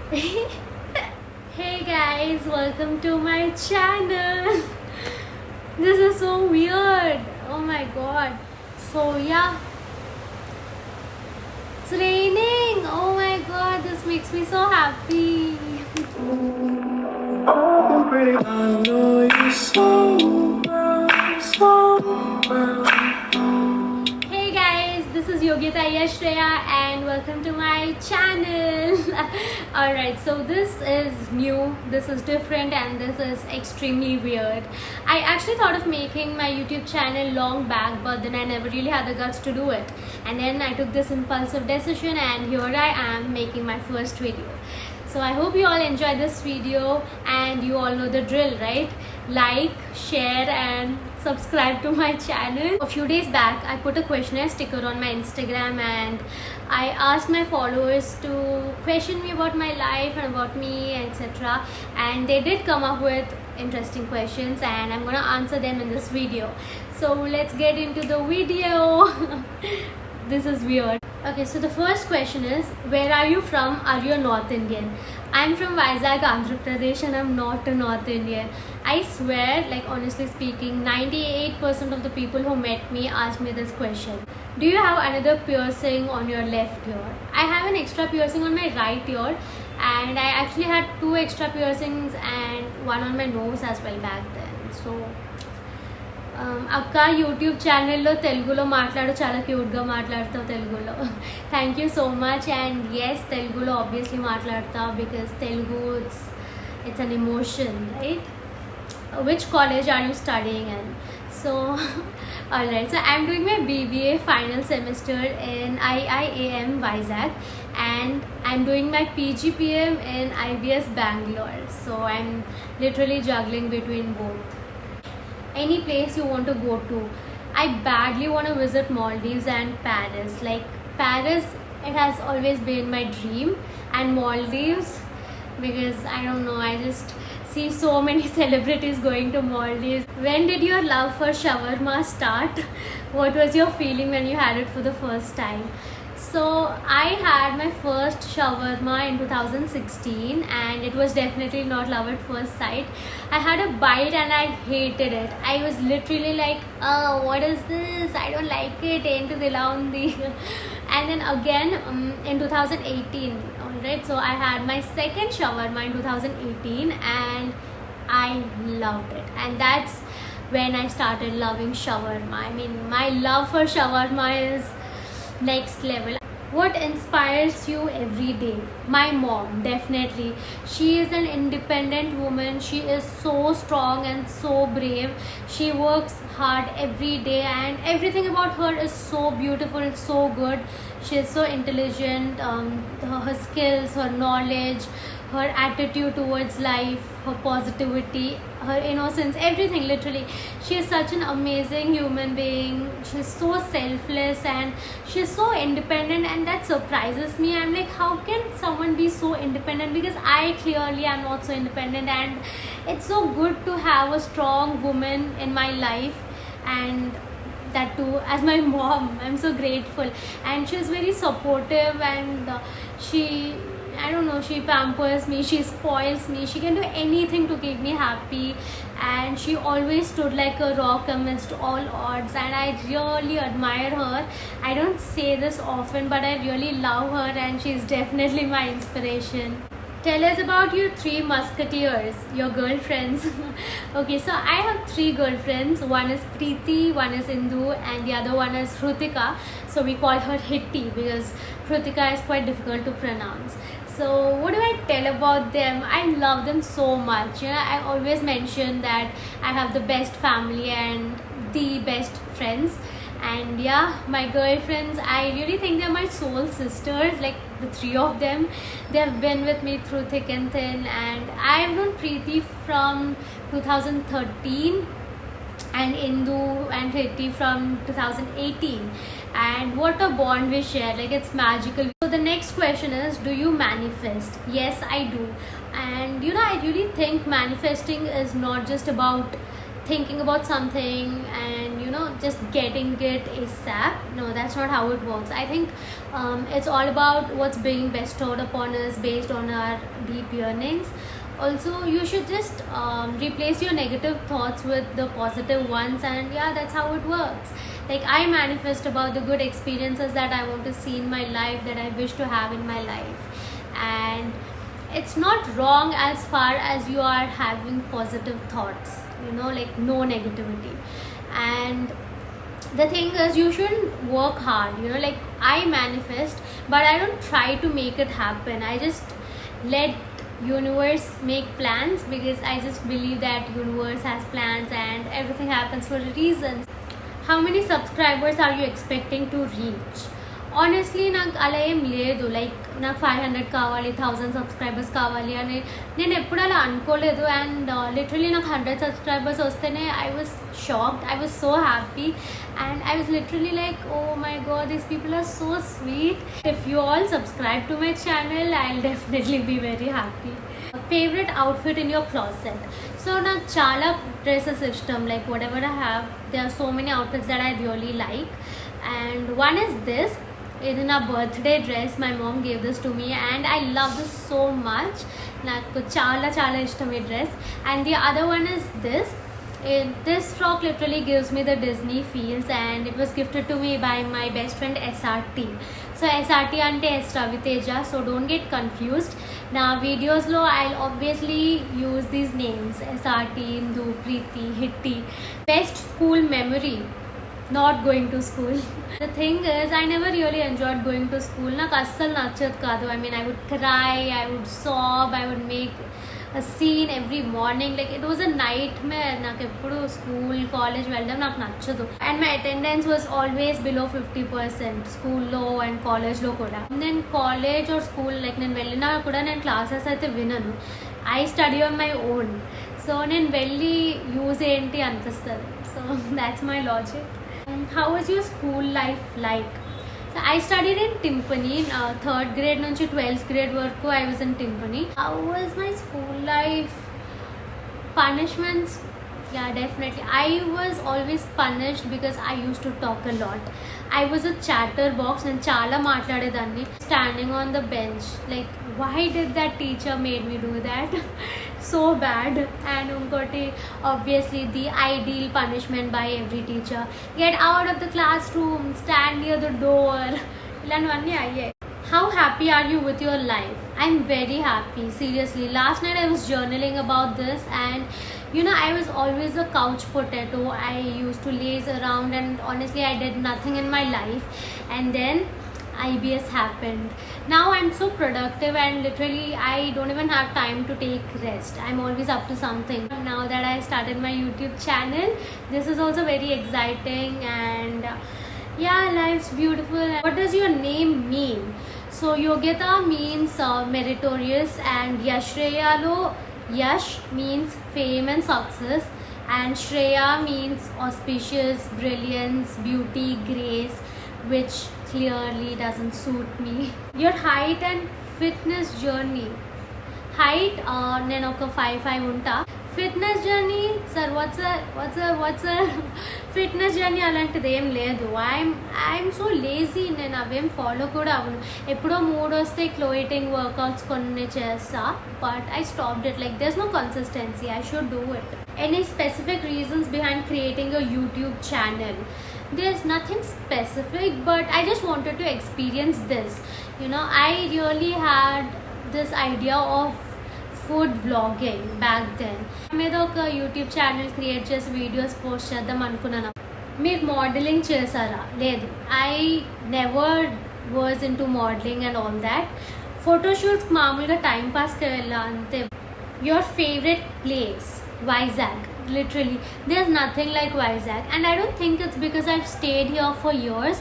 Hey guys, welcome to my channel. This is so weird. Oh my god. So yeah, it's raining. Oh my god, this makes me so happy. Oh, pretty, I know you so well, so well. Hey guys, this is Yogita Yashreya and welcome to my channel. Alright, so this is new, this is different, and this is extremely weird. I actually thought of making my YouTube channel long back, but then I never really had the guts to do it. And then I took this impulsive decision and here I am making my first video. So I hope you all enjoy this video and you all know the drill, right? Like, share and subscribe to my channel. A few days back I put a questionnaire sticker on my Instagram and I asked my followers to question me about my life and about me, etc. And they did come up with interesting questions and I'm gonna answer them in this video. So let's get into the video. This is weird. Okay, so the first question is, where are you from? Are you a North Indian? I'm from Vizag, Andhra Pradesh, and I'm not a North Indian. I swear, like honestly speaking, 98% of the people who met me asked me this question. Do you have another piercing on your left ear? I have an extra piercing on my right ear, and I actually had 2 extra piercings and one on my nose as well back then. So అక్క YouTube ఛానల్లో తెలుగులో మాట్లాడు, చాలా క్యూట్గా మాట్లాడతావు తెలుగులో. Thank you so much. And yes, తెలుగులో obviously మాట్లాడతావు because Telugu it's an emotion, right? Which college are you studying in? So alright, so I'm doing my BBA final semester in IIAM Vizag and I'm doing my PGPM in IBS Bangalore. So I'm literally juggling between both. Any place you want to go to. I badly want to visit Maldives and Paris. Like Paris, it has always been my dream, and Maldives because I don't know, I just see so many celebrities going to Maldives. When did your love for shawarma start? What was your feeling when you had it for the first time? So I had my first shawarma in 2016 and it was definitely not love at first sight. I had a bite and I hated it. I was literally like, oh, what is this? I don't like it. Enti dila undi. And then again in 2018, alright, so I had my second shawarma in 2018 and I loved it. And that's when I started loving shawarma. I mean, my love for shawarma is next level. What inspires you every day? My mom, definitely. She is an independent woman. She is so strong and so brave. She works hard every day and everything about her is so beautiful, so good. She is so intelligent. Her skills, her knowledge, her attitude towards life, her positivity, her innocence, everything, literally. She is such an amazing human being. She's so selfless and she's so independent, and that surprises me. I'm like, how can someone be so independent? Because I clearly am not so independent, and it's so good to have a strong woman in my life, and that too as my mom. I'm so grateful, and she's very supportive, and I don't know, she pampers me, she spoils me, she can do anything to keep me happy, and she always stood like a rock amidst all odds, and I really admire her. I don't say this often, but I really love her, and she's definitely my inspiration. Tell us about your 3 musketeers, your girlfriends. Okay, so I have 3 girlfriends. One is Preeti, one is Indu, and the other one is Hrutika. So we call her Hitti because Hrutika is quite difficult to pronounce. So what do I tell about them? I love them so much. You know, I always mention that I have the best family and the best friends. And yeah, my girlfriends, I really think they're my soul sisters. Like the 3 of them, they have been with me through thick and thin, and I've known Preeti from 2013 and Indu and Hitti from 2018, and what a bond we share. Like, it's magical. So the next question is, do you manifest? Yes, I do. And you know, I really think manifesting is not just about thinking about something and just getting it ASAP. No, that's not how it works. I think it's all about what's being bestowed upon us based on our deep yearnings. Also, you should just replace your negative thoughts with the positive ones, and yeah, that's how it works. Like, I manifest about the good experiences that I want to see in my life, that I wish to have in my life. And it's not wrong as far as you are having positive thoughts, like no negativity. And the thing is, you shouldn't work hard, like I manifest, but I don't try to make it happen. I just let universe make plans, because I just believe that universe has plans and everything happens for a reason. How many subscribers are you expecting to reach? Honestly నాకు అలా ఏం లేదు. Like నాకు 500 కావాలి, 1000 subscribers కావాలి అని నేను ఎప్పుడు అలా అనుకోలేదు. అండ్ లిటరలీ నాకు 100 సబ్స్క్రైబర్స్ వస్తేనే I was shocked, I was so happy, and I was literally like, oh my God, these people are so sweet. If you all subscribe to my channel, I will definitely be very happy. Favourite outfit in your closet? So నాకు చాలా dresses ఇష్టం. Like whatever I have, they are so many outfits that I really like. And one is this. ఇది నా birthday dress. My mom gave this to me and I love this so much. నాకు చాలా చాలా ఇష్టం ఈ dress. And the other one is this. This frock literally gives me the Disney feels, and it was gifted to me by my best friend SRT. So SRT ante S Raviteja, so don't get confused. Na videos lo I'll obviously use these names: SRT, Indu, Preeti, Hitti. Best school memory: not going to school. The thing is, I never really enjoyed going to school. నాకు అస్సలు నచ్చదు కాదు. I mean, I would cry, I would sob, I would make a scene every morning. Like, it was a nightmare. నాకు ఎప్పుడు school college వెళ్ళడం నాకు నచ్చదు. And my attendance was always below 50% స్కూల్లో అండ్ కాలేజ్లో కూడా. నేను కాలేజ్ ఆర్ స్కూల్ లైక్ నేను వెళ్ళినా కూడా నేను క్లాసెస్ అయితే వినను. I study on my own. So నేను వెళ్ళి యూజ్ ఏంటి అనిపిస్తుంది. So that's my logic. How was your school life like? So I studied in Timpani. 3rd grade nunchi 12th grade varaku I was in Timpani. How was my school life? Punishments? Yeah, definitely. I was always punished because I used to talk a lot. I was a chatterbox and chala maatladedanni. Standing on the bench. Like, why did that teacher made me do that? So bad. And unkoti, obviously the ideal punishment by every teacher: get out of the classroom, stand near the door. Ilanvanni ayye. How happy are you with your life? I'm very happy, seriously. Last night I was journaling about this, and I was always a couch potato. I used to laze around, and honestly I did nothing in my life. And then IBS happened. Now I'm so productive, and literally I don't even have time to take rest. I'm always up to something. Now that I started my YouTube channel, this is also very exciting, and yeah, life's beautiful. What does your name mean? So Yogyata means meritorious, and Yashreya lo, Yash means fame and success, and Shreya means auspicious, brilliance, beauty, grace, which clearly doesn't suit me. Your height and fitness journey. Height నేను ఒక 5'5" ఉంటా. Fitness journey, sir what's fitness journey అలాంటిది ఏం లేదు. I'm so lazy. నేను అవేం follow కూడా అవ్వను. ఎప్పుడో మూడ్ వస్తే క్లో ఈటింగ్ వర్కౌట్స్ కొన్ని చేస్తా, but I stopped it. Like there is no consistency. I should do it. Any specific reasons behind creating a YouTube channel? There's nothing specific, but I just wanted to experience this. I really had this idea of food vlogging back then. Meedo oka YouTube channel create chesi videos post cheddam anukunnanu. Meer modeling chesara? Ledu. I never was into modeling and all that. Photo shoots maamuluga time pass ki vella ante. Your favorite place? Vizag. Literally, there's nothing like Vizag, and I don't think it's because I've stayed here for years,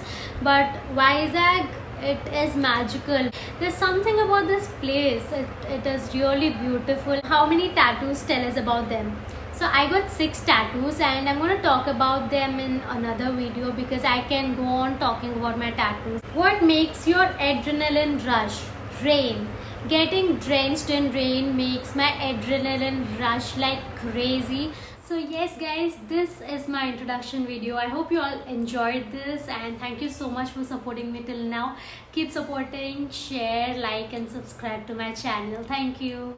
but Vizag, it is magical. There's something about this place. It is really beautiful. How many tattoos? Tell us about them. So I got 6 tattoos, and I'm going to talk about them in another video because I can go on talking about my tattoos. What makes your adrenaline rush? Rain. Getting drenched in rain makes my adrenaline rush like crazy. So yes guys, this is my introduction video. I hope you all enjoyed this, and thank you so much for supporting me till now. Keep supporting, share, like and subscribe to my channel. Thank you.